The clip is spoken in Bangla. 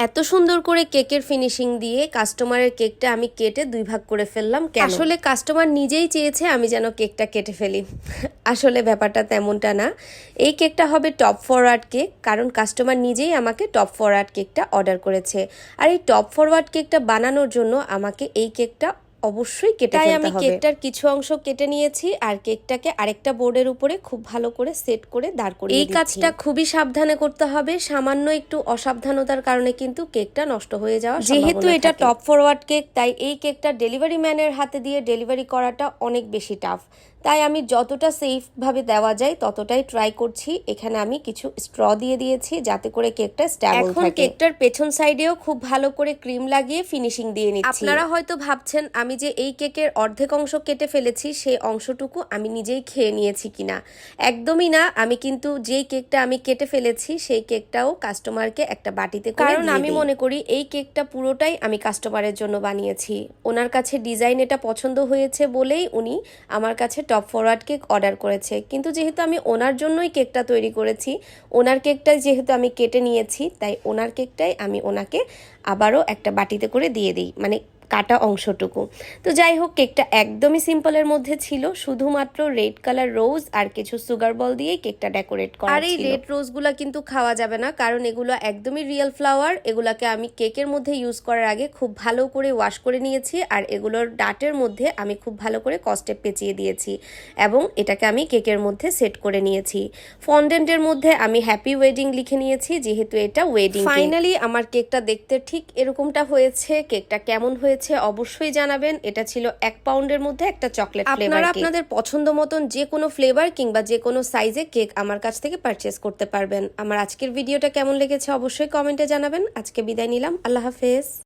এত সুন্দর করে কেকের ফিনিশিং দিয়ে কাস্টমারের কেকটা আমি কেটে 2 ভাগ করে ফেললাম। আসলে কাস্টমার নিজেই চেয়েছে আমি যেন কেকটা কেটে ফেলি। আসলে ব্যাপারটা তেমনটা না। এই কেকটা হবে টপ ফরওয়ার্ড কেক, কারণ কাস্টমার নিজেই আমাকে টপ ফরওয়ার্ড কেকটা অর্ডার করেছে। আর এই টপ ফরওয়ার্ড কেকটা বানানোর জন্য আমাকে এই কেকটা অবশ্যই কেটে ফেলতে হবে। তাই আমি কেকটার কিছু অংশ কেটে নিয়েছি আর কেকটাকে আরেকটা বোর্ডের উপরে খুব ভালো করে সেট করে দাঁড় করিয়ে দিচ্ছি। এই কাজটা খুবই সাবধানে করতে হবে, সামান্য একটু অসাবধানতার কারণে কিন্তু কেকটা নষ্ট হয়ে যাওয়ার সম্ভাবনা থাকে। যেহেতু এটা টপ ফরওয়ার্ড কেক, তাই এই কেকটা ডেলিভারি ম্যানের হাতে দিয়ে ডেলিভারি করাটা অনেক বেশি টাফ। তাই আমি যতটা সেফভাবে দেওয়া যায় ততটাই ট্রাই করছি। এখানে আমি কিছু স্ট্র দিয়ে দিয়েছি যাতে করে কেকটা স্ট্যাবল থাকে। এখন কেকটার পেছন সাইডেও খুব ভালো করে ক্রিম লাগিয়ে ফিনিশিং দিয়ে নিচ্ছি। আপনারা হয়তো ভাবছেন আমি যে এই কেকের অর্ধেক অংশ কেটে ফেলেছি সেই অংশটুকু আমি নিজেই খেয়ে নিয়েছি কিনা। একদমই না, আমি কিন্তু যেই কেকটা আমি কেটে ফেলেছি সেই কেকটাও কাস্টমারকে একটা বাটিতে করে দিয়ে দিই। কারণ আমি মনে করি এই কেকটা পুরোটাই আমি কাস্টমারের জন্য বানিয়েছি। ওনার কাছে ডিজাইন এটা পছন্দ হয়েছে বলেই উনি আমার কাছে টপ ফরওয়ার্ড কেক অর্ডার করেছে। কিন্তু যেহেতু আমি ওনার জন্যই কেকটা তৈরি করেছি, ওনার কেকটাই যেহেতু আমি কেটে নিয়েছি, তাই ওনার কেকটাই আমি ওনাকে আবারও একটা বাটিতে করে দিয়ে দিই, মানে কাটা অংশটুকু। তো যাই হোক, কেকটা একদমই সিম্পলের মধ্যে ছিল, শুধুমাত্র রেড কালার রোজ আর কিছু সুগার বল দিয়ে কেকটা ডেকোরেট করা ছিল। আর এই রেড রোজগুলো কিন্তু খাওয়া যাবে না, কারণ এগুলো একদমই রিয়েল ফ্লাওয়ার। এগুলাকে আমি কেকের মধ্যে ইউজ করার আগে খুব ভালো করে ওয়াশ করে নিয়েছি আর এগুলোর ডাটের মধ্যে আমি খুব ভালো করে কস্টেপ পেঁচিয়ে দিয়েছি এবং এটাকে আমি কেকের মধ্যে সেট করে নিয়েছি। ফন্ডেন্টের মধ্যে আমি হ্যাপি ওয়েডিং লিখে নিয়েছি, যেহেতু এটা ওয়েডিং। ফাইনালি আমার কেকটা দেখতে ঠিক এরকমটা হয়েছে। কেকটা কেমন হয়েছে অবশ্যই জানাবেন। এটা ছিল 1 পাউন্ডের মধ্যে একটা চকলেট ফ্লেভার। আপনারা আপনাদের পছন্দ মতন যে কোনো ফ্লেভার কিংবা যে কোনো সাইজে কেক আমার কাছ থেকে পারচেজ করতে পারবেন। আমার আজকের ভিডিওটা কেমন লেগেছে অবশ্যই কমেন্টে জানাবেন। আজকে বিদায় নিলাম, আল্লাহ হাফেজ।